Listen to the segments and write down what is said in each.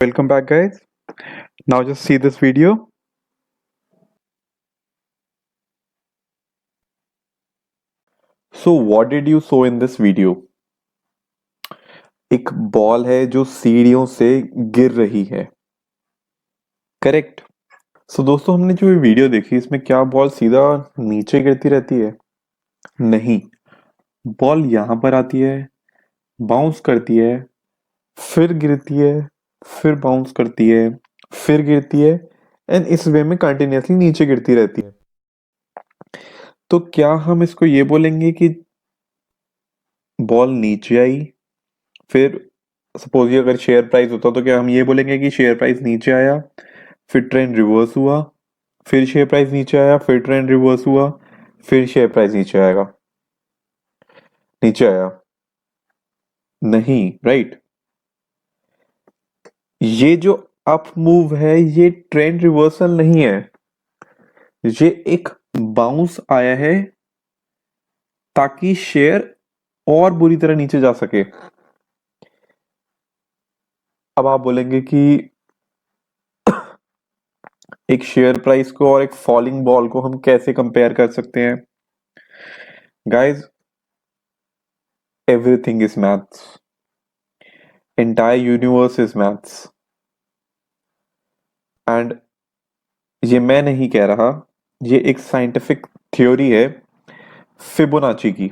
Welcome back, guys. Now just see this video. So what did you saw in this video? एक ball है जो सीढ़ियों से गिर रही है, करेक्ट? सो दोस्तों, हमने जो ये वीडियो देखी इसमें क्या बॉल सीधा नीचे गिरती रहती है? नहीं, बॉल यहाँ पर आती है, बाउंस करती है, फिर गिरती है, फिर बाउंस करती है, फिर गिरती है एंड इस वे में कंटिन्यूअसली नीचे गिरती रहती है। तो क्या हम इसको ये बोलेंगे कि बॉल नीचे आई, फिर सपोज अगर शेयर प्राइस होता तो क्या हम ये बोलेंगे कि शेयर प्राइस नीचे आया, फिर ट्रेंड रिवर्स हुआ, फिर शेयर प्राइस नीचे आया, फिर ट्रेंड रिवर्स हुआ, फिर शेयर प्राइस नीचे आएगा? नीचे आया नहीं, राइट? ये जो अप मूव है ये ट्रेंड रिवर्सल नहीं है, ये एक बाउंस आया है ताकि शेयर और बुरी तरह नीचे जा सके। अब आप बोलेंगे कि एक शेयर प्राइस को और एक फॉलिंग बॉल को हम कैसे कंपेयर कर सकते हैं? Guys, everything is maths. Entire universe is maths. And ये मैं नहीं कह रहा, ये एक साइंटिफिक थ्योरी है फिबोनाची की,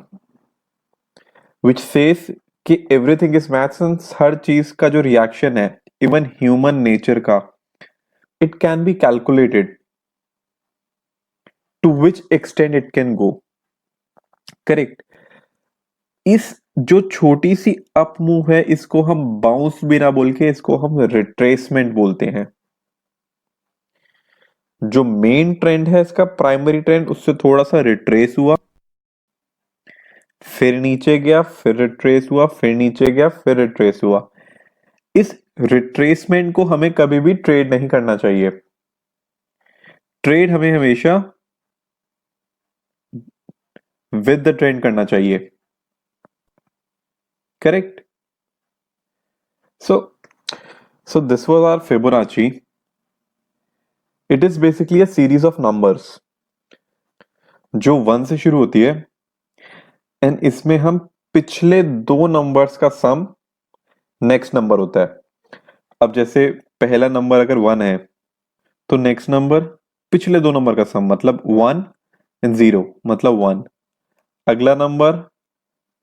which says कि everything is maths and हर चीज का जो रिएक्शन है, इवन ह्यूमन नेचर का, it can be calculated to which extent it can go. Correct? इस जो छोटी सी अप मूव है इसको हम बाउंस भी ना बोल के इसको हम रिट्रेसमेंट बोलते हैं। जो मेन ट्रेंड है इसका प्राइमरी ट्रेंड, उससे थोड़ा सा रिट्रेस हुआ, फिर नीचे गया, फिर रिट्रेस हुआ, फिर नीचे गया, फिर रिट्रेस हुआ। इस रिट्रेसमेंट को हमें कभी भी ट्रेड नहीं करना चाहिए। ट्रेड हमें हमेशा विद द ट्रेंड करना चाहिए, correct? So this was our Fibonacci. It is basically a series of numbers जो 1 से शुरू होती है एंड इसमें हम पिछले दो नंबर्स का सम नेक्स्ट नंबर होता है। अब जैसे पहला नंबर अगर 1 है तो नेक्स्ट नंबर पिछले दो नंबर का सम, मतलब 1 एंड 0 मतलब 1। अगला नंबर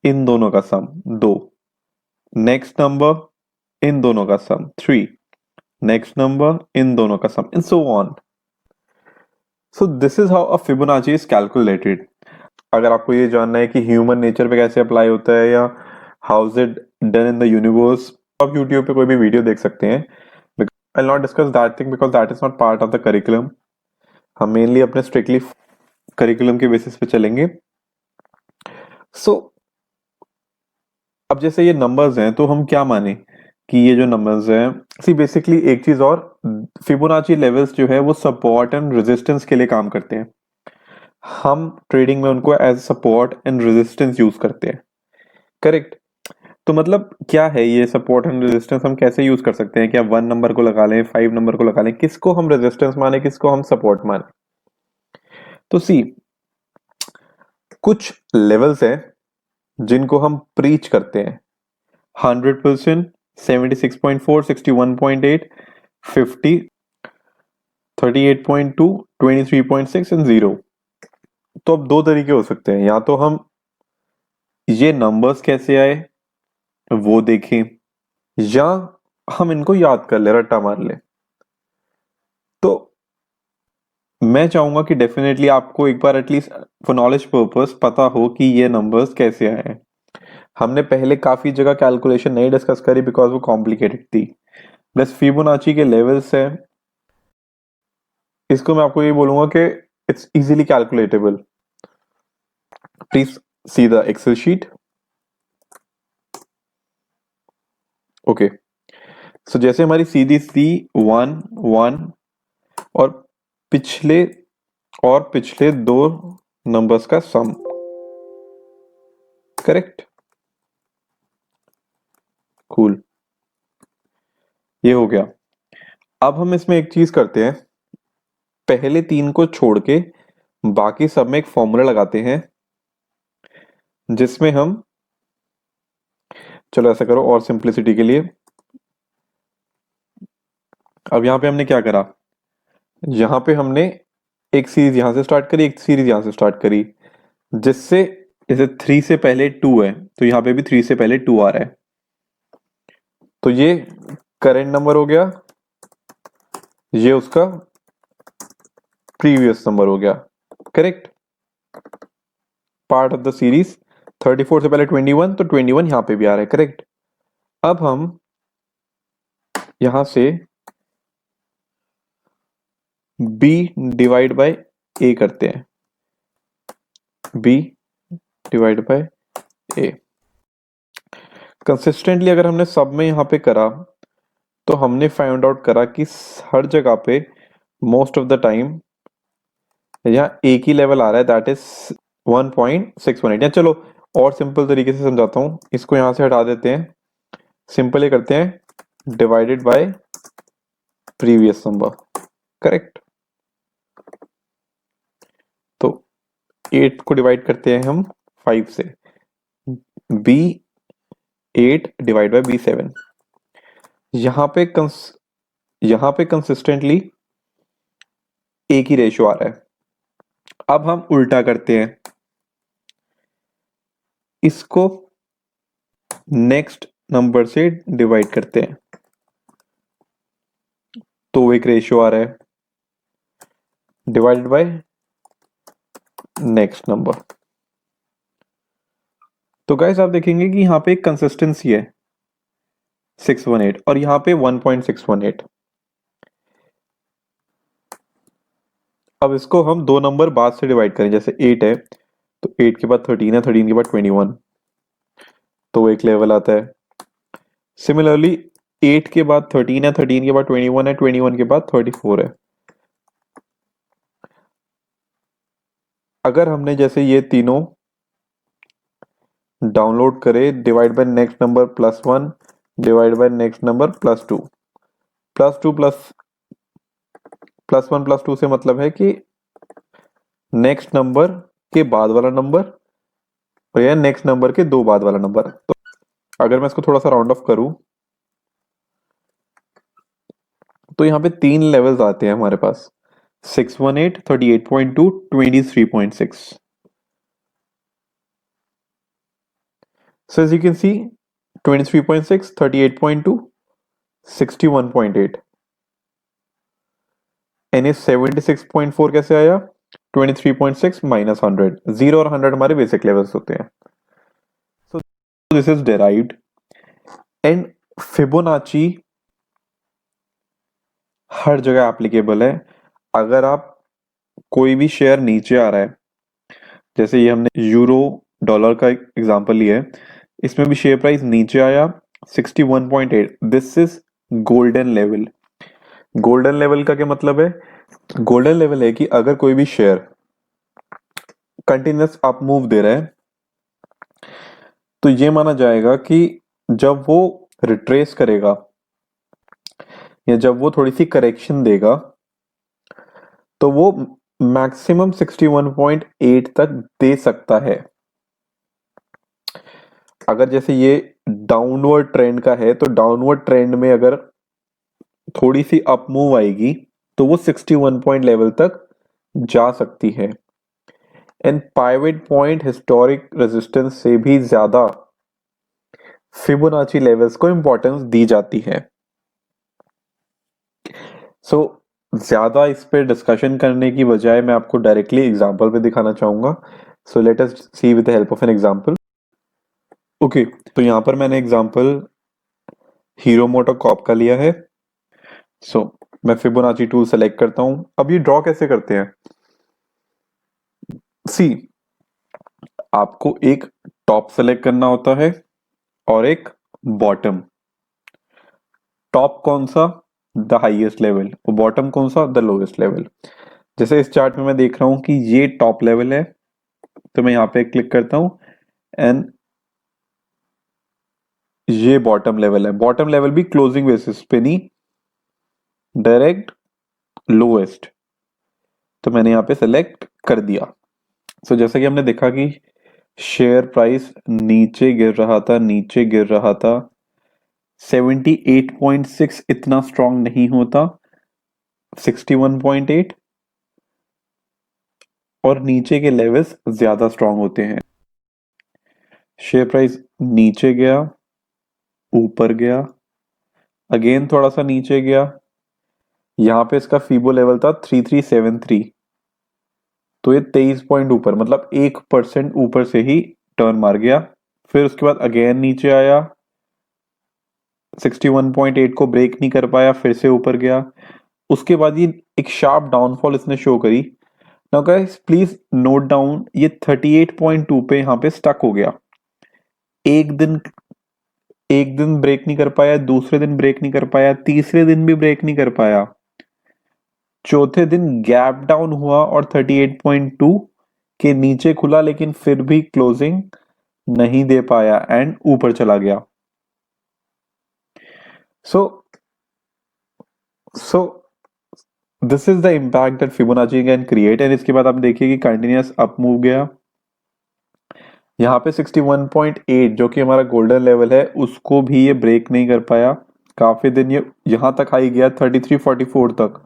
इन दोनों का सम 2, नेक्स्ट नंबर इन दोनों का सम 3, नेक्स्ट नंबर इन दोनों का sum, and so on. So this is how a Fibonacci is calculated. अगर आपको ये जानना है कि ह्यूमन नेचर पे कैसे अप्लाई होता है या how is it done in the universe, आप यूट्यूब पे कोई भी वीडियो देख सकते हैं। I will not discuss that thing because that is not part of the curriculum. हम मेनली अपने स्ट्रिक्टली करिकुलम के बेसिस पे चलेंगे। सो अब जैसे ये नंबर्स हैं तो हम क्या माने कि ये जो नंबर्स हैं, सी बेसिकली एक चीज और, फिबोनाची लेवल्स जो है वो सपोर्ट एंड रेजिस्टेंस के लिए काम करते हैं। हम ट्रेडिंग में उनको as support and resistance use करते हैं, करेक्ट? तो मतलब क्या है ये सपोर्ट एंड रेजिस्टेंस, हम कैसे यूज कर सकते हैं? क्या 1 नंबर को लगा लें, 5 नंबर को लगा लें, किसको हम रेजिस्टेंस माने, किसको हम सपोर्ट माने? तो सी, कुछ लेवल्स हैं जिनको हम प्रीच करते हैं। 100%, 76.4, 61.8, 50, 38.2, 23.6 एंड 0। तो अब दो तरीके हो सकते हैं, या तो हम ये नंबर्स कैसे आए वो देखें, या हम इनको याद कर ले, रट्टा मार ले। तो मैं चाहूंगा कि डेफिनेटली आपको एक बार एटलीस्ट फॉर नॉलेज पर्पस पता हो कि ये नंबर्स कैसे आए हैं। हमने पहले काफी जगह कैलकुलेशन नहीं डिस्कस करी बिकॉज वो कॉम्प्लिकेटेड थी। बस फिबोनाची के लेवल्स है, इसको मैं आपको ये बोलूंगा कि it's easily calculatable. Please see the excel sheet. Okay, so जैसे हमारी सीधी सी 1 1 और पिछले दो नंबर्स का सम, करेक्ट? कूल। ये हो गया। अब हम इसमें एक चीज करते हैं, पहले 3 को छोड़ के बाकी सब में एक फॉर्मूला लगाते हैं, जिसमें हम, चलो ऐसा करो और सिंप्लिसिटी के लिए, अब यहाँ पे हमने क्या करा, यहाँ पे हमने एक सीरीज यहाँ से स्टार्ट करी, एक सीरीज यहाँ से स्टार्ट करी, जिससे जैसे 3 से पहले 2 है तो यहाँ पे भी 3 से पहले 2 आ रहा है, तो ये करेंट नंबर हो गया, ये उसका प्रीवियस नंबर हो गया, correct, part of the series. 34 से पहले 21 तो 21 यहाँ पे भी आ रहा है, करेक्ट। अब हम यहां से b डिवाइड बाय a करते हैं, b divide by a। Consistently अगर हमने सब में यहाँ पे करा तो हमने फाइंड आउट करा कि हर जगह पे मोस्ट ऑफ द टाइम यहाँ एक ही लेवल आ रहा है, दैट इज 1.618। या चलो और सिंपल तरीके से समझाता हूँ, इसको यहाँ से हटा देते हैं, सिंपल ही करते हैं, divided by previous number, correct. तो 8 को डिवाइड करते हैं हम 5 से, b 8 डिवाइड बाय b 7। यहाँ पे कंसिस्टेंटली एक ही रेशियो आ रहा है। अब हम उल्टा करते हैं, इसको नेक्स्ट नंबर से डिवाइड करते हैं, तो एक रेशियो आ रहा है, डिवाइडेड बाय नेक्स्ट नंबर। तो गाइस आप देखेंगे कि यहाँ पे एक कंसिस्टेंसी है 618 और यहाँ पे 1.618। अब इसको हम दो नंबर बाद से डिवाइड करें, जैसे 8 है तो 8 के बाद 13 है, 13 के बाद 21, तो एक लेवल आता है। सिमिलरली 8 के बाद 13 है, 13 के बाद 21 है, 21 के बाद 34 है। अगर हमने जैसे ये तीनों डाउनलोड करे, divide by next number +1 divide by next number +2, +2 +1 +2 से मतलब है कि नेक्स्ट नंबर के बाद वाला नंबर और या नेक्स्ट नंबर के दो बाद वाला नंबर। तो अगर मैं इसको थोड़ा सा राउंड ऑफ करूं तो यहाँ पे 3 लेवल्स आते हैं हमारे पास, 618, 38.2, 23.6। So as you can see 23.6, 38.2, 61.8 यानी 76.4 कैसे आया, 23.6 माइनस 100, 0 और 100 हमारे बेसिक लेवल्स होते हैं। So this is derived and Fibonacci हर जगह एप्लीकेबल है। अगर आप कोई भी शेयर नीचे आ रहा है, जैसे ये हमने यूरो डॉलर का एग्जांपल लिया है, इसमें भी शेयर प्राइस नीचे आया 61.8, this is golden level. Golden level का क्या मतलब है, गोल्डन लेवल है कि अगर कोई भी शेयर कंटिन्यूअस अप मूव दे रहा है तो ये माना जाएगा कि जब वो रिट्रेस करेगा या जब वो थोड़ी सी करेक्शन देगा तो वो मैक्सिमम 61.8 तक दे सकता है। अगर जैसे ये डाउनवर्ड ट्रेंड का है तो डाउनवर्ड ट्रेंड में अगर थोड़ी सी अप मूव आएगी तो वो 61 पॉइंट लेवल तक जा सकती है। And pivot point historic resistance से भी ज्यादा फिबोनाची लेवल्स को इंपॉर्टेंस दी जाती है। सो ज्यादा इस पे डिस्कशन करने की बजाय मैं आपको डायरेक्टली एग्जांपल पे दिखाना चाहूंगा। So let us see with the help of an example. Okay, तो यहां पर मैंने एग्जांपल हीरो मोटोकॉर्प का लिया है। सो मैं फिबोनाची टूल सेलेक्ट करता हूं। अब ये ड्रॉ कैसे करते हैं, सी आपको एक टॉप सेलेक्ट करना होता है और एक बॉटम। टॉप कौन सा, द हाईएस्ट लेवल, और बॉटम कौन सा, द लोएस्ट लेवल। जैसे इस चार्ट में मैं देख रहा हूं कि ये टॉप लेवल है तो मैं यहां पे क्लिक करता हूं एंड ये बॉटम लेवल है। बॉटम लेवल भी क्लोजिंग बेसिस पे नहीं, डायरेक्ट लोएस्ट, तो मैंने यहाँ पे सेलेक्ट कर दिया। सो जैसा कि हमने देखा कि शेयर प्राइस नीचे गिर रहा था, नीचे गिर रहा था, 78.6 इतना स्ट्रांग नहीं होता, 61.8, और नीचे के लेवल्स ज्यादा स्ट्रांग होते हैं। शेयर प्राइस नीचे गया, ऊपर गया, अगेन थोड़ा सा नीचे गया, यहाँ पे इसका फीबो लेवल था 3373, तो ये 23 पॉइंट ऊपर, मतलब 1% ऊपर से ही टर्न मार गया। फिर उसके बाद अगेन नीचे आया, 61.8 को ब्रेक नहीं कर पाया, फिर से ऊपर गया। उसके बाद ये एक शार्प डाउनफॉल इसने शो करी। Now guys please note down, ये 38.2 पे यहाँ पे स्टक हो गया। एक दिन ब्रेक नहीं कर पाया, दूसरे दिन ब्रेक नहीं कर पाया, तीसरे दिन भी ब्रेक नहीं कर पाया, चौथे दिन गैप डाउन हुआ और 38.2 के नीचे खुला, लेकिन फिर भी क्लोजिंग नहीं दे पाया एंड ऊपर चला गया। सो this is the impact that Fibonacci can create. And इसके बाद आप देखिए कि कंटिन्यूअस अप मूव गया, यहाँ पे 61.8 जो कि हमारा गोल्डन लेवल है, उसको भी ये ब्रेक नहीं कर पाया। काफी दिन ये यहां तक हाई गया 3344 तक,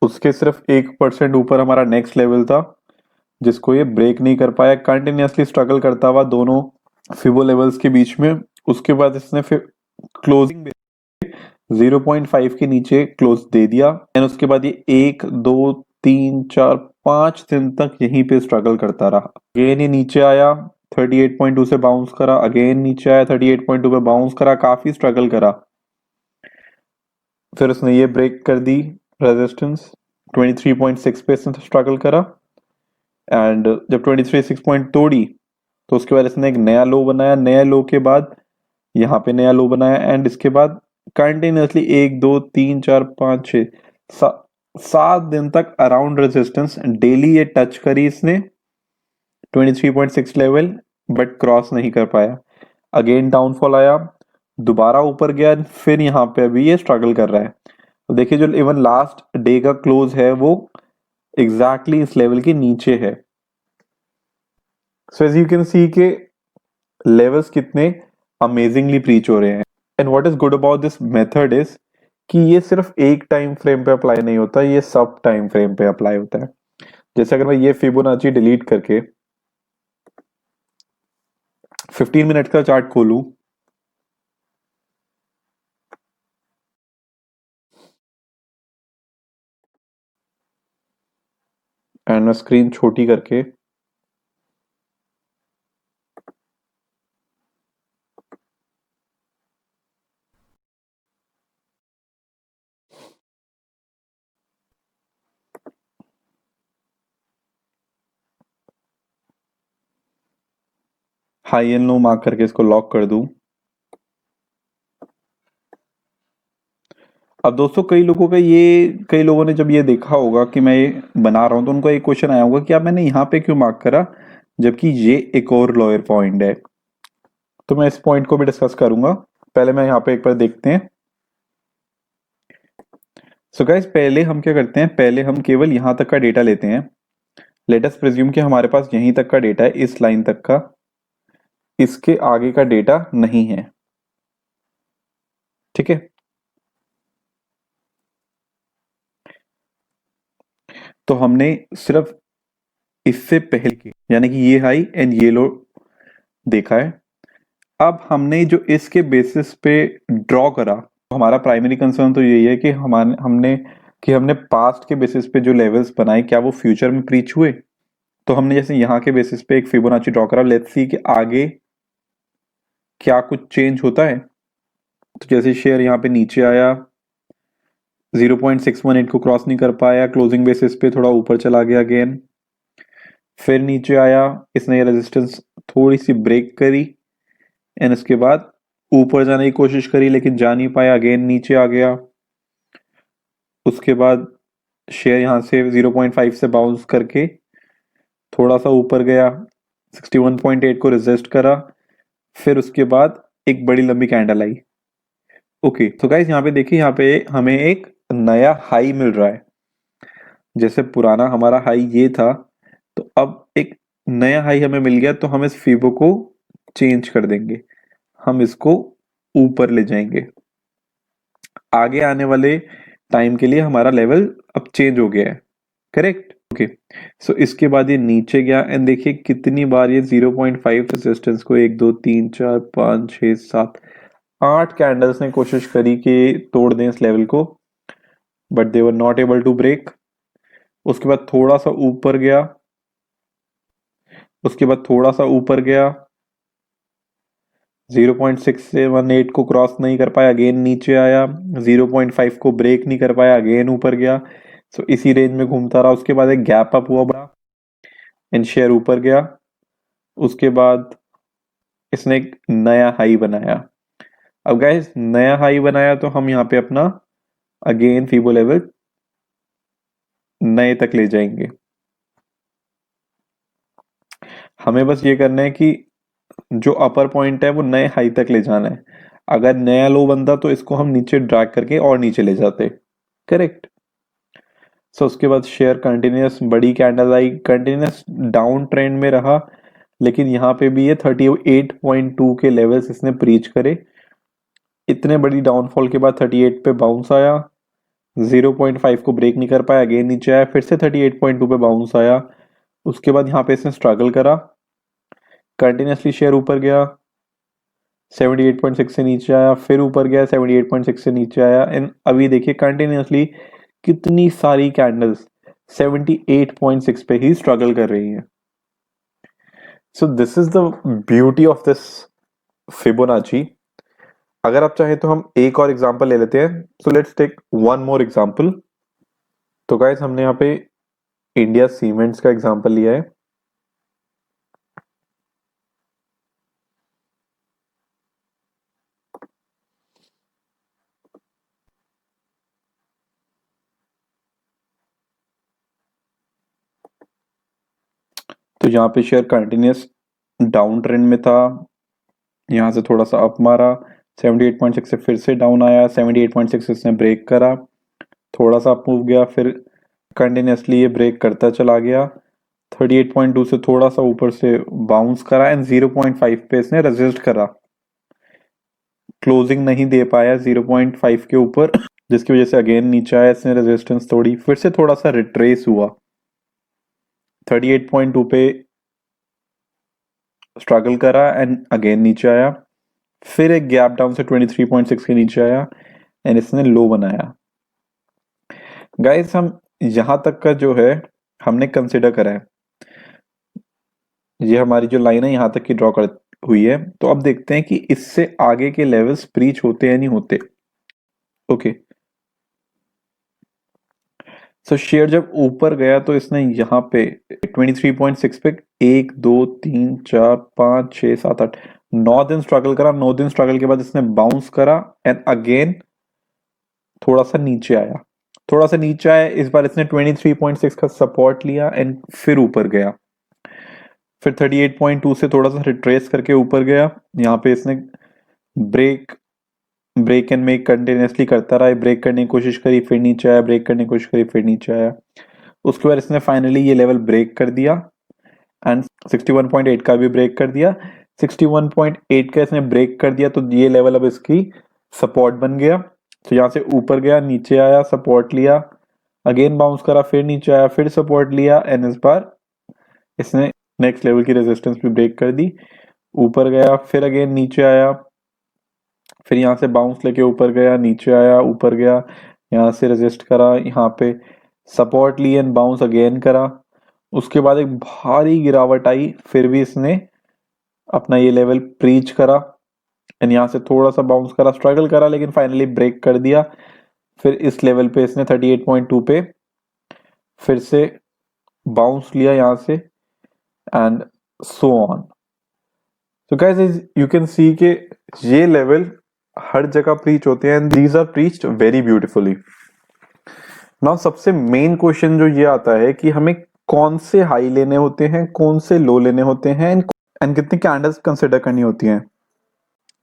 उसके सिर्फ 1% ऊपर हमारा नेक्स्ट लेवल था जिसको ये ब्रेक नहीं कर पाया। कंटिन्यूअसली स्ट्रगल करता हुआ दोनों फिबो लेवल्स के बीच में। उसके बाद इसने फिर क्लोजिंग 0.5 के नीचे क्लोज दे दिया एंड उसके बाद ये 1 2 3 4 5 दिन तक यहीं पे स्ट्रगल करता रहा। अगेन ये नीचे आया, 38.2 से बाउंस करा, अगेन नीचे आया, 38.2 पे बाउंस करा, काफी स्ट्रगल करा। फिर उसने ये ब्रेक कर दी रेजिस्टेंस, 23.6 पे इसने स्ट्रगल करा एंड जब 23.6 पॉइंट तोड़ी तो उसके बाद इसने एक नया लो बनाया, नया लो के बाद यहाँ पे नया लो बनाया एंड इसके बाद कंटिन्यूसली 1 2 3 4 5 6 7 दिन तक अराउंड रेजिस्टेंस डेली ये टच करी इसने 23.6 लेवल, बट क्रॉस नहीं कर पाया। अगेन डाउनफॉल आया, दोबारा ऊपर गया, फिर यहाँ पे अभी ये स्ट्रगल कर रहा है। तो देखिए जो इवन लास्ट डे का क्लोज है वो एग्जैक्टली इस लेवल के नीचे है। So as you can see के लेवल्स कितने अमेजिंगली ब्रीच हो रहे हैं। And what is good about this method is कि ये सिर्फ एक टाइम फ्रेम पे अप्लाई नहीं होता, ये सब टाइम फ्रेम पे अप्लाई होता है। जैसे अगर मैं ये फिबोनाची डिलीट करके 15 मिनट का चार्ट खोलूं, एंड मैं स्क्रीन छोटी करके हाई एंड लो मार्क करके इसको लॉक कर दूं। अब दोस्तों कई लोगों ने जब ये देखा होगा कि मैं ये बना रहा हूं तो उनको एक क्वेश्चन आया होगा कि अब मैंने यहाँ पे क्यों मार्क करा जबकि ये एक और लोअर पॉइंट है। तो मैं इस पॉइंट को भी डिस्कस करूंगा। पहले मैं यहाँ पे एक बार देखते हैं। सो गाइस पहले हम क्या करते हैं, पहले हम केवल यहाँ तक का डेटा लेते हैं। लेट अस प्रिज्यूम कि हमारे पास यहीं तक का डेटा है, इस लाइन तक का, इसके आगे का डेटा नहीं है। ठीक है, तो हमने सिर्फ इससे पहले की यानी कि ये हाई एंड ये लो देखा है। अब हमने जो इसके बेसिस पे ड्रॉ करा, तो हमारा प्राइमरी कंसर्न तो यही है कि हमने पास्ट के बेसिस पे जो लेवल्स बनाए क्या वो फ्यूचर में ब्रीच हुए। तो हमने जैसे यहाँ के बेसिस पे एक फिबोनाची ड्रॉ करा, लेट्स सी कि आगे क्या कुछ चेंज होता है। तो जैसे शेयर यहाँ पे नीचे आया, 0.618 को क्रॉस नहीं कर पाया, क्लोजिंग बेसिस पे थोड़ा ऊपर चला गया अगेन, फिर नीचे आया, इसने ये रेजिस्टेंस थोड़ी सी ब्रेक करी एंड इसके बाद ऊपर जाने की कोशिश करी लेकिन जा नहीं पाया, अगेन नीचे आ गया। उसके बाद शेयर यहाँ से 0.5 से बाउंस करके थोड़ा सा ऊपर गया, 61.8 को रेजिस्ट करा, फिर उसके बाद एक बड़ी लंबी कैंडल आई, ओके, तो गाइस यहाँ पे देखिए, यहाँ पे हमें एक नया हाई मिल रहा है। जैसे पुराना हमारा हाई ये था, तो अब एक नया हाई हमें मिल गया, तो हम इस फिबो को चेंज कर देंगे, हम इसको ऊपर ले जाएंगे। आगे आने वाले टाइम के लिए हमारा लेवल अब चेंज हो गया है, करेक्ट। ओके, सो इसके बाद ये नीचे गया एंड देखिए कितनी बार ये 0.5 रेजिस्टेंस को 1 2 3 4 5 6 7 8 कैंडल्स ने कोशिश करी कि तोड़ दें इस लेवल को, but they were not able to break. उसके बाद थोड़ा सा ऊपर गया, उसके बाद थोड़ा सा ऊपर गया, 0.618 को क्रॉस नहीं कर पाया, अगेन नीचे आया, 0.5 को ब्रेक नहीं कर पाया, अगेन ऊपर गया। सो इसी रेंज में घूमता रहा। उसके बाद एक गैप अप हुआ बड़ा एंड शेयर ऊपर गया। उसके बाद इसने एक नया हाई बनाया। अब गाइस नया हाई बनाया तो हम यहाँ पे अपना अगेन फीबो लेवल नए तक ले जाएंगे। हमें बस ये करना है कि जो अपर पॉइंट है वो नए हाई तक ले जाना है। अगर नया लो बनता तो इसको हम नीचे ड्रैग करके और नीचे ले जाते, करेक्ट। सो उसके बाद शेयर कंटिन्यूस बड़ी कैंडल आई, कंटिन्यूस डाउन ट्रेंड में रहा, लेकिन यहाँ पे भी ये 38.2 के लेवल्स इसने ब्रीच करे। इतने बड़ी डाउनफॉल के बाद 38 पे बाउंस आया, 0.5 को ब्रेक नहीं कर पाया, अगेन नीचे आया, फिर से 38.2 पे बाउंस आया। उसके बाद यहाँ पे इसने स्ट्रगल करा, कंटिन्यूसली शेयर ऊपर गया, 78.6 से नीचे आया, फिर ऊपर गया, 78.6 से नीचे आया एंड अभी देखिए कंटिन्यूसली कितनी सारी कैंडल्स 78.6 पे ही स्ट्रगल कर रही हैं। So this is the beauty of this Fibonacci. अगर आप चाहें तो हम एक और एग्जांपल ले लेते हैं। So let's take one more example. तो गाइस हमने यहाँ पे इंडिया सीमेंट्स का एग्जांपल लिया है। तो यहाँ पे शेयर कंटिन्यूस डाउन ट्रेंड में था, यहाँ से थोड़ा सा अप मारा, 78.6 से फिर से डाउन आया, 78.6 इसने ब्रेक करा, थोड़ा सा अप मूव गया, फिर कंटिन्यूसली ये ब्रेक करता चला गया, 38.2 से थोड़ा सा ऊपर से बाउंस करा एंड 0.5 पे इसने रेजिस्ट करा, क्लोजिंग नहीं दे पाया 0.5 के ऊपर, जिसकी वजह से अगेन नीचे आया, इसने रेजिस्टेंस तोड़ी, फिर से थोड़ा सा रिट्रेस हुआ, 38.2 पे स्ट्रगल करा एंड अगेन नीचे आया, फिर एक गैप डाउन से 23.6 के नीचे आया एंड इसने लो बनाया। गाइस हम यहां तक का जो है हमने कंसिडर करा है, ये हमारी जो लाइन है यहां तक की ड्रॉ कर हुई है। तो अब देखते हैं कि इससे आगे के लेवल्स ब्रीच होते या नहीं होते। ओके, सो शेयर जब ऊपर गया तो इसने यहाँ पे 23.6 पे 1 2 3 4 5 6 7 8 9 दिन स्ट्रगल करा। 9 दिन स्ट्रगल के बाद इसने बाउंस करा एंड अगेन थोड़ा सा नीचे आया, थोड़ा सा नीचे आया, इस बार इसने 23.6 का सपोर्ट लिया एंड फिर ऊपर गया, फिर 38.2 से थोड़ा सा रिट्रेस करके ऊपर गया। यहाँ पे इसने ब्रेक एंड मेक कंटिन्यूसली करता रहा, ब्रेक करने की कोशिश करी, फिर नीचे आया, ब्रेक करने की कोशिश करी, फिर नीचे आया। उसके बाद इसने फाइनली ये लेवल ब्रेक कर दिया एंड 61.8 का भी ब्रेक कर दिया। 61.8 का इसने ब्रेक कर दिया तो ये लेवल अब इसकी सपोर्ट बन गया। तो यहाँ से ऊपर गया, नीचे आया, सपोर्ट लिया, अगेन बाउंस करा, फिर नीचे आया, फिर सपोर्ट लिया एंड इस बार इसने नेक्स्ट लेवल की रेजिस्टेंस भी ब्रेक कर दी, ऊपर गया, फिर अगेन नीचे आया, फिर यहाँ से बाउंस लेके ऊपर गया, नीचे आया, ऊपर गया, यहाँ से रेजिस्ट करा, यहाँ पे सपोर्ट ली एंड बाउंस अगेन करा। उसके बाद एक भारी गिरावट आई, फिर भी इसने अपना ये लेवल ब्रीच करा एंड यहाँ से थोड़ा सा बाउंस करा, स्ट्रगल करा, लेकिन फाइनली ब्रेक कर दिया। फिर इस लेवल पे इसने 38.2 पे फिर से बाउंस लिया यहाँ से एंड सो ऑन। तो गाइस यू कैन सी के ये लेवल हर जगह प्रीच होते हैं and these are breached very beautifully. Now सबसे मेन क्वेश्चन जो ये आता है कि हमें कौन से हाई लेने होते हैं, कौन से लो लेने होते हैं एंड कितनी कैंडल्स कंसिडर करनी होती हैं।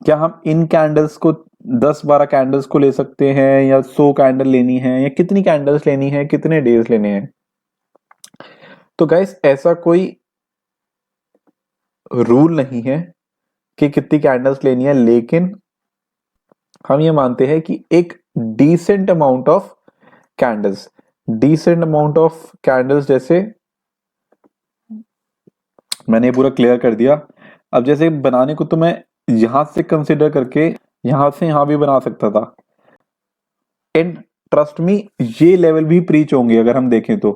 क्या हम इन कैंडल्स को 10-12 कैंडल्स को ले सकते हैं, या 100 कैंडल लेनी है, या कितनी कैंडल्स लेनी है, कितने डेज लेने हैं। तो गाइस ऐसा कोई रूल नहीं है कि कितनी कैंडल्स लेनी है, लेकिन हम ये मानते हैं कि एक डिसेंट अमाउंट ऑफ कैंडल्स जैसे मैंने ये पूरा क्लियर कर दिया। अब जैसे बनाने को तो मैं यहां से कंसिडर करके यहां से यहां भी बना सकता था, एंड ट्रस्ट मी ये लेवल भी प्रीच होंगे अगर हम देखें तो।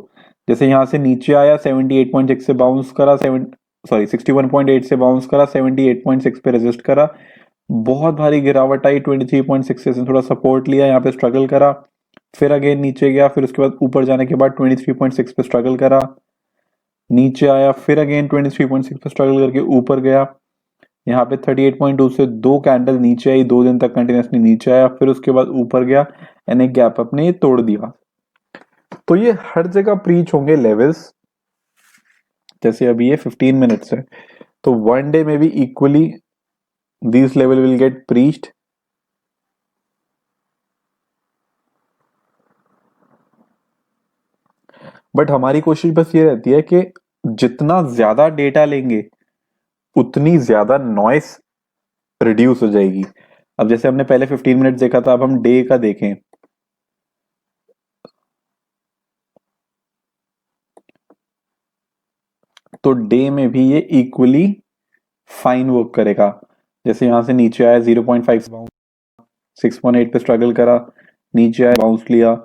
जैसे यहां से नीचे आया 78.6 से बाउंस करा, 61.8 से बाउंस करा, 78.6 पे रेजिस्ट करा, बहुत भारी गिरावट आई, 23.6 से थोड़ा सपोर्ट लिया, यहाँ पे स्ट्रगल करा, फिर अगेन नीचे गया, फिर उसके बाद ऊपर जाने के बाद 23.6 पे स्ट्रगल करा, नीचे आया, फिर अगेन 23.6 पे स्ट्रगल करके ऊपर गया, यहाँ पे 38.2 से 2 कैंडल नीचे आई, 2 दिन तक कंटिन्यूसली नीचे आया, फिर उसके बाद ऊपर गया एंड एक गैप अपने ये तोड़ दिया। तो ये हर जगह प्रीच होंगे लेवल्स। जैसे अभी ये 15 मिनट्स है, तो वन डे में भी equally this level will get preached. But हमारी कोशिश बस ये रहती है कि जितना ज्यादा डेटा लेंगे उतनी ज्यादा नॉइस रिड्यूस हो जाएगी। अब जैसे हमने पहले 15 मिनट देखा था, अब हम डे का देखें। तो डे में भी ये इक्वली फाइन वर्क करेगा। जैसे यहां से नीचे आया 0.5 बाउंस, 6.8 पे स्ट्रगल करा, नीचे आया बाउंस लिया,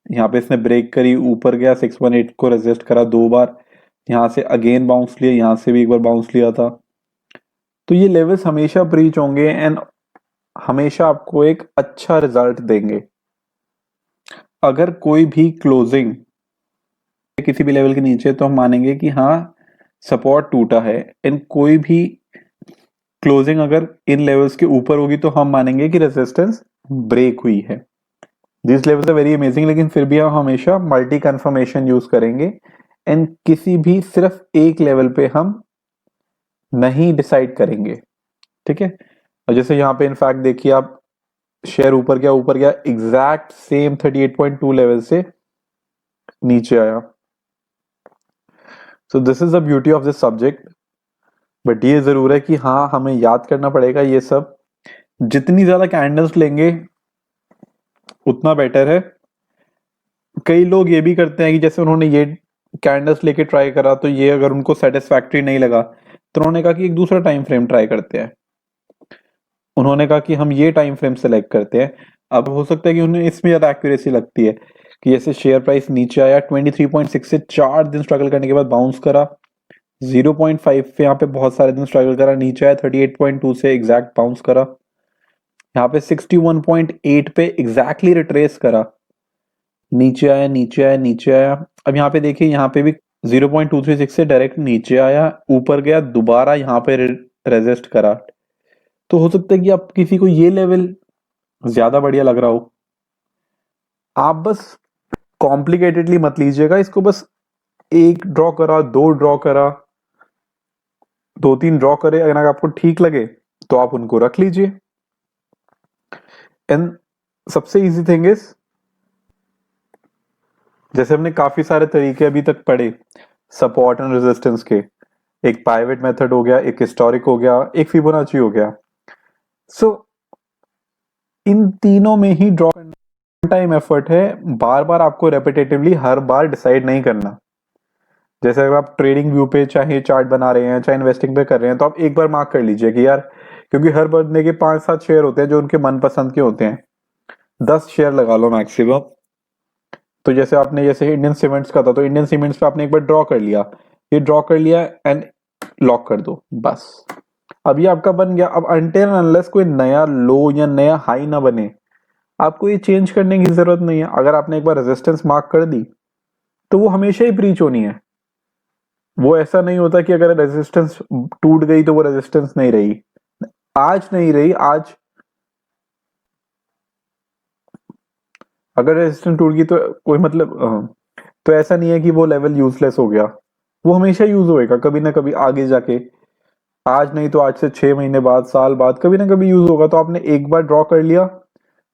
यहाँ पे इसने ब्रेक करी, ऊपर गया, 6.8 को रेजिस्ट करा 2 बार, यहाँ से अगेन बाउंस लिया, यहाँ से भी एक बार बाउंस लिया था। तो ये लेवल्स हमेशा ब्रीच होंगे एंड हमेशा आपको एक अच्छा रिजल्ट देंगे। अगर कोई भी क्लोजिंग किसी भी लेवल के नीचे, तो हम मानेंगे कि हाँ सपोर्ट टूटा है, एंड कोई भी क्लोजिंग अगर इन लेवल्स के ऊपर होगी तो हम मानेंगे कि रेजिस्टेंस ब्रेक हुई है। This levels are very amazing, लेकिन फिर भी हम हमेशा मल्टी कंफर्मेशन यूज करेंगे एंड किसी भी सिर्फ एक लेवल पे हम नहीं डिसाइड करेंगे। ठीक है, और जैसे यहाँ पे इनफैक्ट देखिए आप, शेयर ऊपर गया एग्जैक्ट सेम 38.2 लेवल से नीचे आया। सो this is the beauty of this subject. But ये जरूर है कि हाँ हमें याद करना पड़ेगा ये सब, जितनी ज्यादा कैंडल्स लेंगे उतना बेटर है। कई लोग ये भी करते हैं कि जैसे उन्होंने ये कैंडल्स लेके ट्राई करा, तो ये अगर उनको सेटिस्फैक्ट्री नहीं लगा तो उन्होंने कहा कि एक दूसरा टाइम फ्रेम ट्राई करते हैं। उन्होंने कहा कि हम ये टाइम फ्रेम सेलेक्ट करते हैं। अब हो सकता है कि उन्हें इसमें ज्यादा एक्यूरेसी लगती है कि जैसे शेयर प्राइस नीचे आया 23.6 से 4 दिन स्ट्रगल करने के बाद बाउंस करा, 0.5 पे यहाँ पे बहुत सारे दिन स्ट्रगल करा, नीचे आया 38.2 से एग्जैक्ट बाउंस करा, यहाँ पे 61.8 पे एग्जैक्टली रिट्रेस करा, नीचे आया नीचे आया नीचे आया। अब यहाँ पे देखिए, यहाँ पे भी 0.236 से डायरेक्ट नीचे आया, ऊपर गया, दोबारा यहाँ पे रेजिस्ट करा। तो हो सकता है कि आप किसी को ये लेवल ज्यादा बढ़िया लग रहा हो। आप बस कॉम्प्लिकेटेडली मत लीजिएगा इसको, बस एक ड्रॉ करा, 2 ड्रॉ करा, 2-3 ड्रॉ करे, अगर आपको ठीक लगे तो आप उनको रख लीजिए। एंड सबसे इजी थिंग इज, जैसे हमने काफी सारे तरीके अभी तक पढ़े सपोर्ट एंड रेजिस्टेंस के, एक पाइवट मेथड हो गया, एक हिस्टोरिक हो गया, एक फिबोनाची हो गया। सो इन तीनों में ही ड्रॉ करना टाइम एफर्ट है, बार बार आपको रेपिटेटिवली हर बार डिसाइड नहीं करना। जैसे अगर आप ट्रेडिंग व्यू पे चाहे चार्ट बना रहे हैं, चाहे इन्वेस्टिंग पे कर रहे हैं, तो आप एक बार मार्क कर लीजिए कि यार, क्योंकि हर बंदे के 5-7 शेयर होते हैं जो उनके मनपसंद के होते हैं, 10 शेयर लगा लो मैक्सिमम। तो जैसे आपने जैसे इंडियन सीमेंट्स का था, तो इंडियन सीमेंट्स पे आपने एक बार ड्रॉ कर लिया, ये ड्रॉ कर लिया एंड लॉक कर दो, बस। अब ये आपका बन गया। अब अनटिल अनलेस कोई नया लो या नया हाई ना बने, आपको ये चेंज करने की जरूरत नहीं है। अगर आपने एक बार रेजिस्टेंस मार्क कर दी तो वो हमेशा ही ब्रीच होनी है। वो ऐसा नहीं होता कि अगर रेजिस्टेंस टूट गई तो वो रेजिस्टेंस नहीं रही, आज नहीं रही, आज अगर रेजिस्टेंस टूट गई तो कोई मतलब तो ऐसा नहीं है कि वो लेवल यूजलेस हो गया, वो हमेशा यूज होएगा कभी ना कभी आगे जाके। आज नहीं तो आज से 6 महीने बाद, साल बाद कभी ना कभी यूज होगा। तो आपने एक बार ड्रॉ कर लिया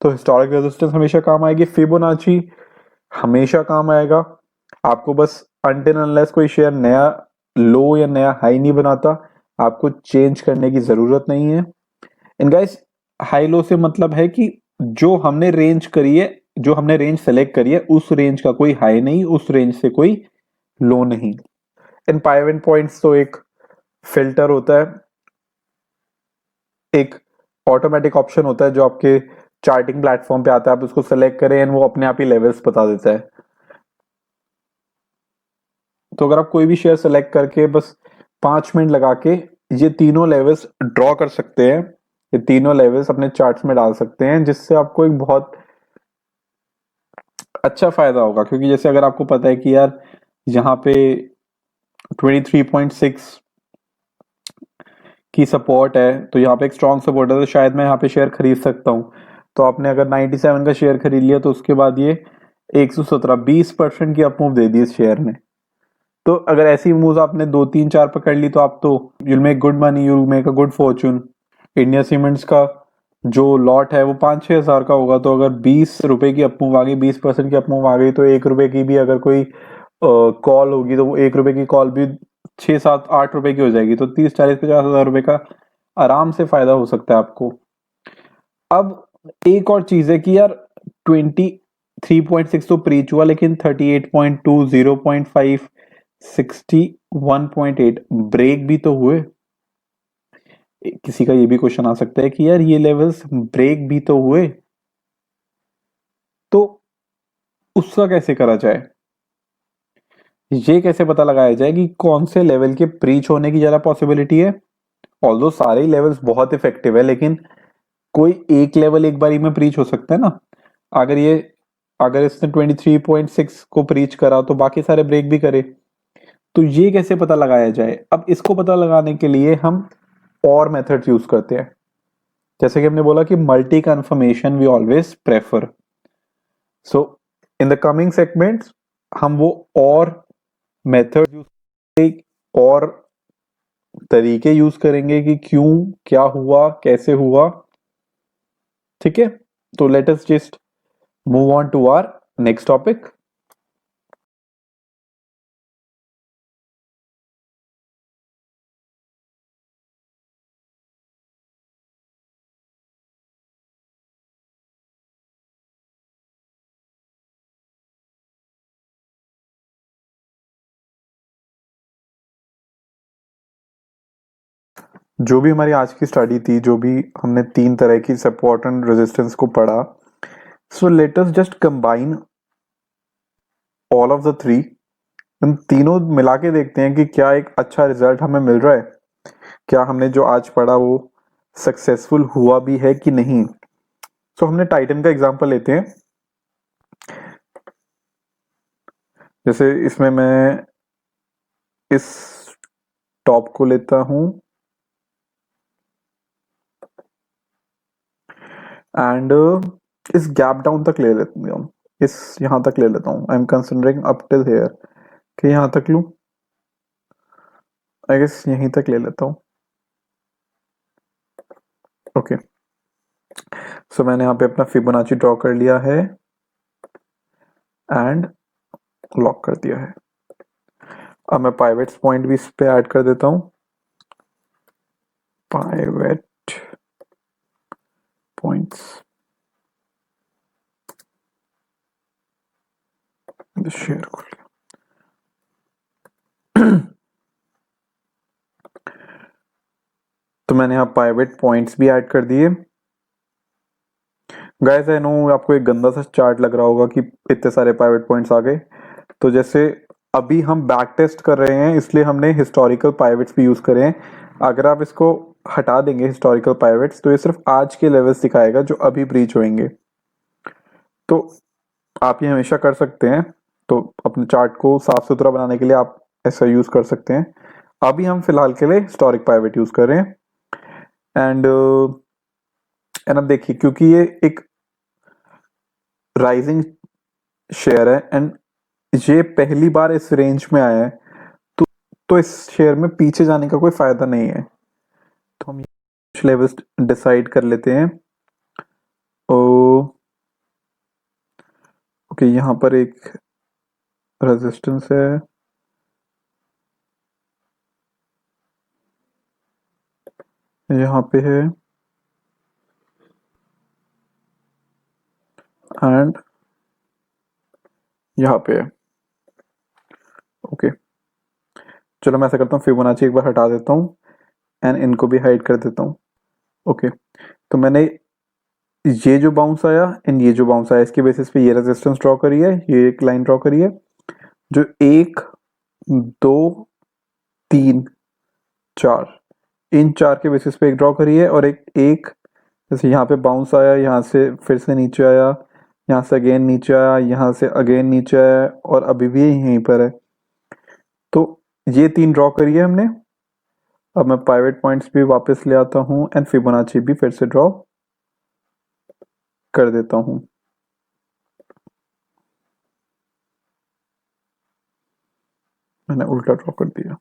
तो हिस्टोरिक रेजिस्टेंस हमेशा काम आएगी, फिबोनाची हमेशा काम आएगा। आपको बस अनटिल अनलेस कोई शेयर नया लो या नया हाई नहीं बनाता, आपको चेंज करने की जरूरत नहीं है। एंड गाइस, हाई लो से मतलब है कि जो हमने रेंज करी है, जो हमने रेंज सेलेक्ट करी है, उस रेंज का कोई हाई नहीं, उस रेंज से कोई लो नहीं। इन पाइवेट पॉइंट्स तो एक फिल्टर होता है, एक ऑटोमेटिक ऑप्शन होता है जो आपके चार्टिंग प्लेटफॉर्म पे आता है, आप उसको सेलेक्ट करें एंड वो अपने आप ही लेवल्स बता देता है। तो अगर आप कोई भी शेयर सेलेक्ट करके बस 5 मिनट लगा के ये तीनों लेवल्स ड्रॉ कर सकते हैं, ये तीनों लेवल्स अपने चार्ट्स में डाल सकते हैं, जिससे आपको एक बहुत अच्छा फायदा होगा। क्योंकि जैसे अगर आपको पता है कि यार यहाँ पे 23.6 की सपोर्ट है, तो यहाँ पे एक स्ट्रॉन्ग सपोर्ट है, तो शायद मैं यहाँ पे शेयर खरीद सकता हूँ। तो आपने अगर 97 का शेयर खरीद लिया तो उसके बाद ये 117 20% की अपमूव दे दी इस शेयर ने। तो अगर ऐसी मूव आपने 2 3 4 पकड़ ली तो आप तो you'll make good money, you'll make a good Fortune. India cements का जो लॉट है वो 5-6 हज़ार का होगा, तो अगर 20 रुपए की अपमूव आ गई, 20% की अपमूव आ गई, तो 1 रुपए की भी अगर कोई कॉल होगी तो वो 1 रुपए की कॉल भी 6 7 8 रुपए की हो जाएगी। तो 30 40 50 हज़ार रुपए का आराम से फायदा हो सकता है आपको। अब एक और चीज है कि यार 23.6 तो प्रीच हुआ, लेकिन 38.2 0.5 61.8 ब्रेक भी तो हुए। किसी का ये भी क्वेश्चन आ सकता है कि यार ये लेवल्स ब्रेक भी तो हुए, तो उसका कैसे करा जाए, ये कैसे पता लगाया जाए कि कौन से लेवल के प्रीच होने की ज्यादा पॉसिबिलिटी है। ऑल्दो सारे लेवल्स बहुत इफेक्टिव है, लेकिन कोई एक लेवल एक बारी में प्रीच हो सकता है ना। अगर ये अगर इसने 23.6 को प्रीच करा तो बाकी सारे ब्रेक भी करे। तो ये कैसे पता लगाया जाए? अब इसको पता लगाने के लिए हम और मेथड्स यूज करते हैं। जैसे कि हमने बोला कि multi confirmation we always prefer. So in the coming segments हम वो और मेथड यूज करेंगे, और तरीके यूज करेंगे कि क्यों, क्या हुआ, कैसे हुआ। ठीक है, तो let us just move on to our next topic. जो भी हमारी आज की स्टडी थी, जो भी हमने 3 तरह की सपोर्ट एंड रेजिस्टेंस को पढ़ा, so let us just combine all of the three. इन तीनों मिला के देखते हैं कि क्या एक अच्छा रिजल्ट हमें मिल रहा है, क्या हमने जो आज पढ़ा वो सक्सेसफुल हुआ भी है कि नहीं। सो हमने टाइटन का एग्जांपल लेते हैं। जैसे इसमें मैं इस टॉप को लेता हूं एंड इस गैप डाउन तक ले लेता हूँ, इस यहां तक ले लेता हूँ। I am considering up till here, कि यहां तक लूं, आई गेस यहीं तक ले लेता हूँ। ओके, सो मैंने यहाँ पे अपना फिबोनाची ड्रॉ कर लिया है एंड लॉक कर दिया है। अब मैं पाइवेट्स पॉइंट भी इस पे ऐड कर देता हूँ। पाइवेट पॉइंट्स, शेयर कर लिया। तो मैंने यहाँ पाइवेट पॉइंट्स भी ऐड कर दिए। गाइस आई नो आपको एक गंदा सा चार्ट लग रहा होगा कि इतने सारे पाइवेट पॉइंट्स आ गए। तो जैसे अभी हम बैक टेस्ट कर रहे हैं, इसलिए हमने हिस्टोरिकल पाइवेट्स भी यूज करे हैं। अगर आप इसको हटा देंगे हिस्टोरिकल पाइवेट्स, तो ये सिर्फ आज के लेवल्स दिखाएगा जो अभी ब्रीच होंगे। तो आप ये हमेशा कर सकते हैं। तो अपने चार्ट को साफ सुथरा बनाने के लिए आप ऐसा यूज कर सकते हैं। अभी हम फिलहाल के लिए हिस्टोरिक पाइवेट यूज कर रहे हैं। एंड अब देखिए, क्योंकि ये एक राइजिंग शेयर है एंड ये पहली बार इस रेंज में आया है, तो इस शेयर में पीछे जाने का कोई फायदा नहीं है। कुछ लेवल्स डिसाइड कर लेते हैं। ओ ओके, यहाँ पर एक रेजिस्टेंस है, यहाँ पे है, एंड यहाँ पे है। ओके, चलो मैं ऐसा करता हूँ, फिबोनाची एक बार हटा देता हूँ एंड इनको भी हाइड कर देता हूँ। ओके, तो मैंने ये जो बाउंस आया एंड ये जो बाउंस आया, इसके बेसिस पे ये रेजिस्टेंस ड्रॉ करी है, ये एक लाइन ड्रॉ करी है जो 1 2 3 4, इन 4 के बेसिस पे एक ड्रॉ करी है, और एक एक जैसे यहाँ पे बाउंस आया, यहाँ से फिर से नीचे आया, यहाँ से अगेन नीचे आया, यहाँ से अगेन नीचे आया, और अभी भी यहीं पर है। तो ये 3 ड्रॉ करी है हमने। अब मैं पाइवट पॉइंट्स भी वापस ले आता हूँ एंड फिबोनाची भी फिर से ड्रॉ कर देता हूँ। मैंने उल्टा ड्रॉ कर दिया।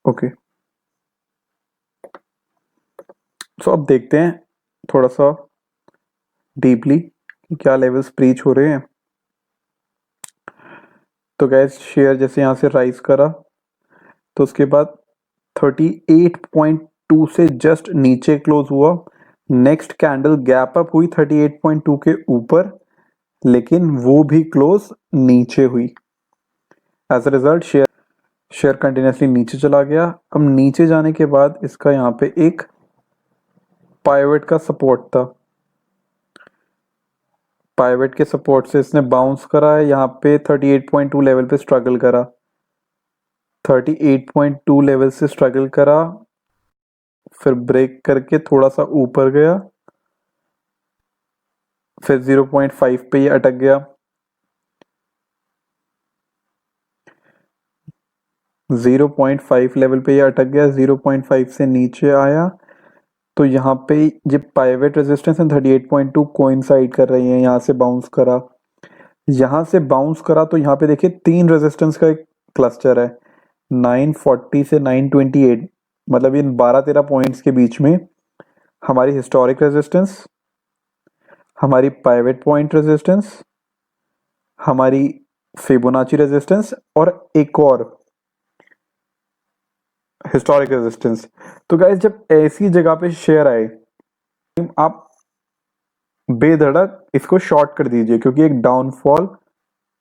ओके, सो अब देखते हैं थोड़ा सा डीपली कि क्या लेवल्स ब्रीच हो रहे हैं। तो गैस, शेयर जैसे यहाँ से राइज करा तो उसके बाद 38.2 से जस्ट नीचे क्लोज हुआ। नेक्स्ट कैंडल गैप अप हुई 38.2 के ऊपर, लेकिन वो भी क्लोज नीचे हुई। As a result share continuously नीचे चला गया। अब नीचे जाने के बाद इसका यहाँ पे एक पाइवट का सपोर्ट था, पाइवट के सपोर्ट से इसने बाउंस करा है, यहाँ पे 38.2 लेवल पे स्ट्रगल करा, 38.2 लेवल से स्ट्रगल करा, फिर ब्रेक करके थोड़ा सा ऊपर गया, फिर 0.5 पे ये अटक गया, 0.5 लेवल पे ये अटक गया, 0.5 से नीचे आया। तो यहाँ पे ये पाइवट रेजिस्टेंस एंड 38.2 कोइंसाइड कर रही है, यहाँ से बाउंस करा, यहाँ से बाउंस करा, तो यहाँ पे देखिए 3 रेजिस्टेंस का एक क्लस्टर है, 940 से 928, मतलब इन 12-13 पॉइंट्स के बीच में हमारी हिस्टोरिक रेजिस्टेंस, हमारी पाइवट पॉइंट रेजिस्टेंस, हमारी फिबोनाची रेजिस्टेंस, और एक और हिस्टोरिक रेजिस्टेंस। तो गाइस, जब ऐसी जगह पे शेयर आए, आप बेधड़क इसको शॉर्ट कर दीजिए, क्योंकि एक डाउनफॉल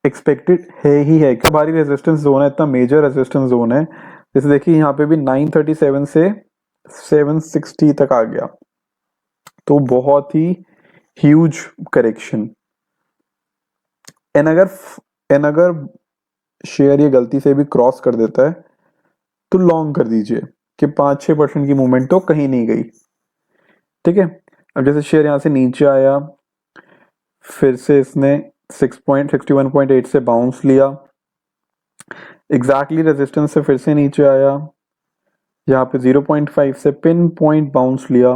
एक्सपेक्टेड है ही है। क्या भारी रेजिस्टेंस जोन है, इतना मेजर रेजिस्टेंस जोन है। जैसे देखिए यहाँ पे भी 937 से 760 तक आ गया, तो बहुत ही ह्यूज करेक्शन। एंड अगर शेयर ये गलती से भी क्रॉस कर देता है तो लॉन्ग कर दीजिए कि 5-6% की मूवमेंट तो कहीं नहीं गई। ठीक है, अब जैसे शेयर यहाँ से नीचे आया, फिर से इसने 61.8 से बाउंस लिया, एग्जैक्टली रेजिस्टेंस से फिर से नीचे आया, यहाँ पे 0.5 से पिन पॉइंट बाउंस लिया,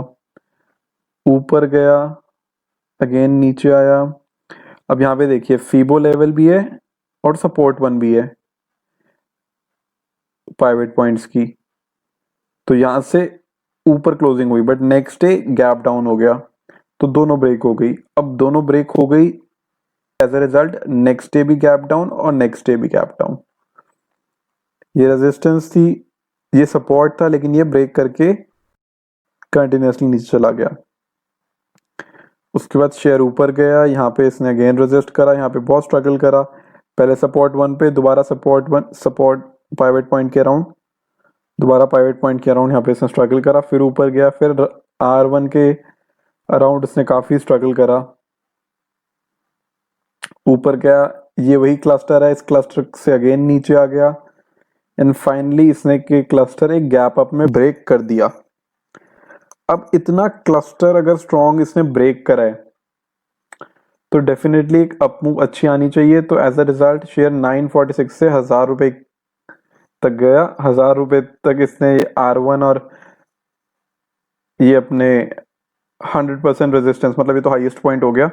ऊपर गया, अगेन नीचे आया। अब यहाँ पे देखिए फीबो लेवल भी है और सपोर्ट वन भी है पाइवट पॉइंट्स की। तो यहाँ से ऊपर क्लोजिंग हुई, but next day gap down हो गया, तो दोनों ब्रेक हो गई। अब दोनों ब्रेक हो गई, as a result next day भी गैप डाउन और नेक्स्ट डे भी गैप डाउन। ये रेजिस्टेंस थी, ये सपोर्ट था, लेकिन ये ब्रेक करके कंटिन्यूसली नीचे चला गया। उसके बाद शेयर ऊपर गया, यहाँ पे इसने अगेन रेजिस्ट करा, यहाँ पे बहुत स्ट्रगल करा, पहले सपोर्ट वन पे, दोबारा सपोर्ट पाइवट पॉइंट के अराउंड, दोबारा पाइवट पॉइंट के अराउंड यहाँ पे इसने स्ट्रगल करा, फिर ऊपर गया, फिर R1 के अराउंड इसने काफी स्ट्रगल करा, ऊपर गया, ये वही क्लस्टर है, इस क्लस्टर से अगेन नीचे आ गया, एंड फाइनली इसने के क्लस्टर एक गैप अप में ब्रेक कर दिया। अब इतना क्लस्टर अगर स्ट्रॉन्ग इसने ब्रेक करा है तो डेफिनेटली एक अप मूव अच्छी आनी चाहिए। तो एज अ रिजल्ट शेयर 946 से 1000 रुपए तक गया, 1000 रुपए तक इसने R1 और ये अपने 100% रेजिस्टेंस, मतलब ये तो हाईएस्ट पॉइंट हो गया,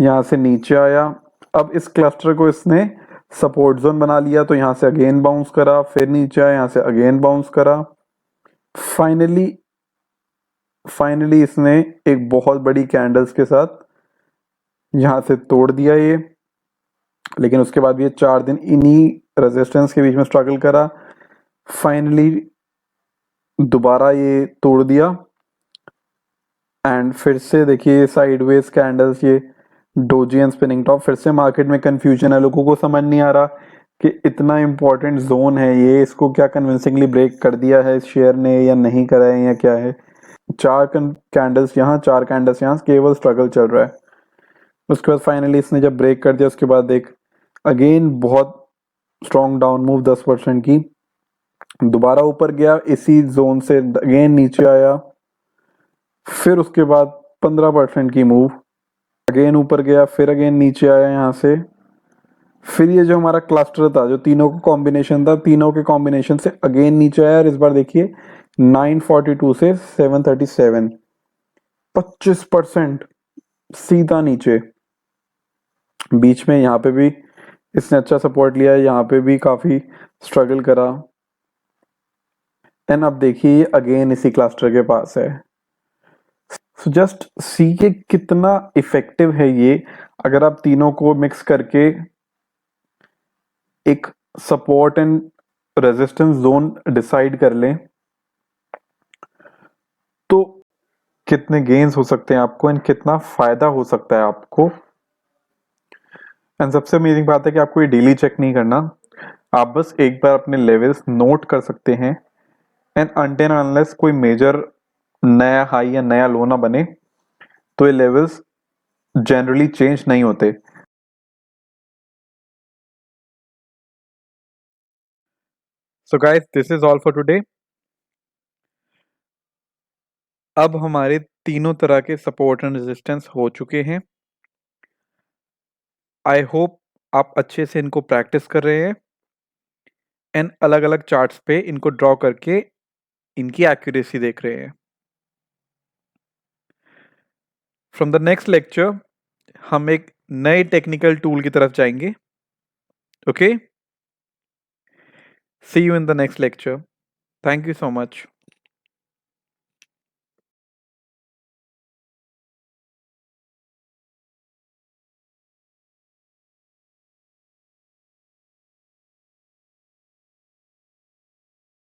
यहाँ से नीचे आया। अब इस क्लस्टर को इसने सपोर्ट जोन बना लिया, तो यहाँ से अगेन बाउंस करा, फिर नीचे आया, यहाँ से अगेन बाउंस करा। फाइनली इसने एक बहुत बड़ी कैंडल्स के साथ यहाँ से तोड़ दिया ये। लेकिन उसके बाद भी ये 4 दिन इन्हीं रेजिस्टेंस के बीच में स्ट्रगल करा। फाइनली दोबारा ये तोड़ दिया एंड फिर से देखिए साइडवेज कैंडल्स, ये डोजी एंड स्पिनिंग टॉप। फिर से मार्केट में कंफ्यूजन है, लोगों को समझ नहीं आ रहा कि इतना इंपॉर्टेंट जोन है ये, इसको क्या कन्विंसिंगली ब्रेक कर दिया है इस शेयर ने या नहीं करा है या क्या है। 4 कैंडल्स यहाँ, 4 कैंडल्स यहाँ, केवल स्ट्रगल चल रहा है। उसके बाद फाइनली इसने जब ब्रेक कर दिया, उसके बाद एक अगेन बहुत स्ट्रॉन्ग डाउन मूव 10% की, दोबारा ऊपर गया इसी जोन से, अगेन नीचे आया, फिर उसके बाद 15% की मूव, अगेन ऊपर गया, फिर अगेन नीचे आया यहाँ से। फिर ये जो हमारा क्लस्टर था, जो तीनों का कॉम्बिनेशन था, तीनों के कॉम्बिनेशन से अगेन नीचे आया, और इस बार देखिए 942 से 737, 25% सीधा नीचे। बीच में यहाँ पे भी इसने अच्छा सपोर्ट लिया है, यहाँ पे भी काफी स्ट्रगल करा, एंड अब देखिए अगेन इसी क्लस्टर के पास है। सो जस्ट सी के कितना इफेक्टिव है ये, अगर आप तीनों को मिक्स करके एक support and resistance zone decide कर लें, तो कितने गेन्स हो सकते हैं आपको एंड कितना फायदा हो सकता है आपको। एंड सबसे अमेजिंग बात है कि आपको ये डेली चेक नहीं करना, आप बस एक बार अपने लेवल्स नोट कर सकते हैं, एंड अनटिल अनलेस कोई मेजर नया हाई या नया लो ना बने, तो ये लेवल्स जनरली चेंज नहीं होते। So guys, this is all for today. अब हमारे तीनों तरह के सपोर्ट एंड रेजिस्टेंस हो चुके हैं। आई होप आप अच्छे से इनको प्रैक्टिस कर रहे हैं एंड अलग अलग चार्ट्स पे इनको ड्रॉ करके इनकी एक्यूरेसी देख रहे हैं। फ्रॉम द नेक्स्ट लेक्चर हम एक नए टेक्निकल टूल की तरफ जाएंगे। Okay, see you in the next lecture. Thank you so much.